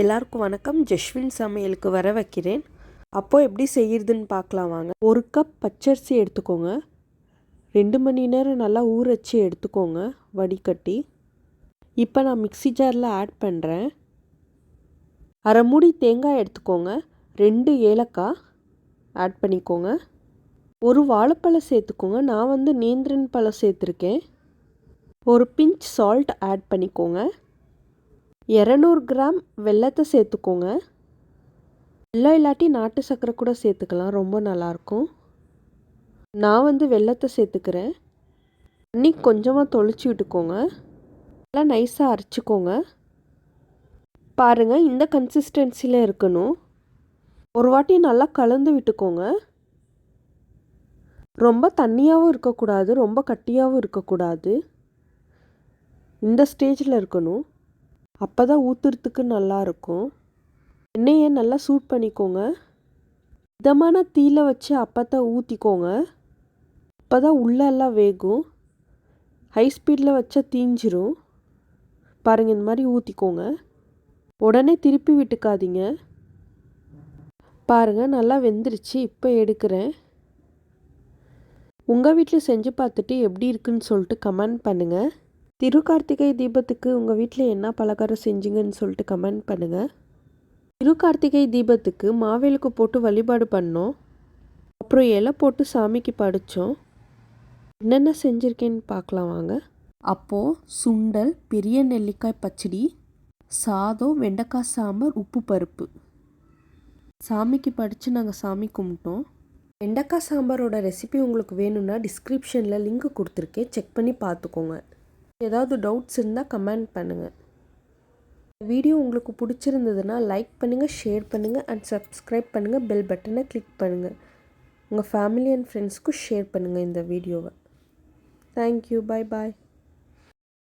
எல்லாருக்கும் வணக்கம். ஜஸ்வின் சமையலுக்கு வர வைக்கிறேன். அப்போது எப்படி செய்கிறதுன்னு பார்க்கலாம் வாங்க. 1 கப் பச்சரிசி எடுத்துக்கோங்க. 2 மணி நேரம் நல்லா ஊற வச்சு எடுத்துக்கோங்க வடிகட்டி. இப்போ நான் மிக்ஸி ஜாரில் ஆட் பண்ணுறேன். அரை மூடி தேங்காய் எடுத்துக்கோங்க. 2 ஏலக்காய் ஆட் பண்ணிக்கோங்க. ஒரு வாழைப்பழம் சேர்த்துக்கோங்க. நான் நேந்திரன் பழம் சேர்த்துருக்கேன். ஒரு பிஞ்ச் சால்ட் ஆட் பண்ணிக்கோங்க. 200 கிராம் வெல்லத்தை சேர்த்துக்கோங்க. வெல்லம் இல்லாட்டி நாட்டு சர்க்கரை கூட சேர்த்துக்கலாம், ரொம்ப நல்லாயிருக்கும். நான் வெல்லத்தை சேர்த்துக்கிறேன். தண்ணி கொஞ்சமாக தொளிச்சு விட்டுக்கோங்க. நல்லா நைஸாக அரைச்சிக்கோங்க. பாருங்கள், இந்த கன்சிஸ்டன்சியில் இருக்கணும். ஒரு வாட்டி நல்லா கலந்து விட்டுக்கோங்க. ரொம்ப தண்ணியாகவும் இருக்கக்கூடாது, ரொம்ப கட்டியாகவும் இருக்கக்கூடாது. இந்த ஸ்டேஜில் இருக்கணும். அப்போ தான் ஊற்றுறதுக்கு நல்லாயிருக்கும். எண்ணெயை நல்லா சூட் பண்ணிக்கோங்க. மிதமான தீயில வச்சு அப்பத்தை ஊற்றிக்கோங்க. அப்போ தான் உள்ளெல்லாம் வேகும். ஹை ஸ்பீடில் வச்சா தீஞ்சிரும். பாருங்கள், இந்த மாதிரி ஊற்றிக்கோங்க. உடனே திருப்பி விட்டுக்காதீங்க. பாருங்கள், நல்லா வெந்துருச்சு. இப்போ எடுக்கிறேன். உங்கள் வீட்டில் செஞ்சு பார்த்துட்டு எப்படி இருக்குன்னு சொல்லிட்டு கமெண்ட் பண்ணுங்கள். திருக்கார்த்திகை தீபத்துக்கு உங்கள் வீட்டில் என்ன பலகாரம் செஞ்சீங்கன்னு சொல்லிட்டு கமெண்ட் பண்ணுங்கள். திருக்கார்த்திகை தீபத்துக்கு மாவிளக்கு போட்டு வழிபாடு பண்ணோம். அப்புறம் இலை போட்டு சாமிக்கு படைச்சோம். என்னென்ன செஞ்சுருக்கேன்னு பார்க்கலாம் வாங்க. அப்போது சுண்டல், பெரிய நெல்லிக்காய் பச்சடி, சாதம், வெண்டைக்காய் சாம்பார், உப்பு பருப்பு சாமிக்கு படைச்சு நாங்கள் சாமி கும்பிட்டோம். வெண்டைக்காய் சாம்பாரோட ரெசிபி உங்களுக்கு வேணும்னா டிஸ்கிரிப்ஷனில் லிங்க் கொடுத்துருக்கேன், செக் பண்ணி பார்த்துக்கோங்க. ஏதாவது டவுட்ஸ் இருந்தால் கமெண்ட் பண்ணுங்கள். வீடியோ உங்களுக்கு பிடிச்சிருந்ததுன்னா லைக் பண்ணுங்கள், ஷேர் பண்ணுங்கள் அண்ட் சப்ஸ்கிரைப் பண்ணுங்கள். பெல் பட்டனை கிளிக் பண்ணுங்கள். உங்கள் ஃபேமிலி அண்ட் ஃப்ரெண்ட்ஸ்க்கும் ஷேர் பண்ணுங்கள் இந்த வீடியோவை. தேங்க்யூ. பாய் பாய்.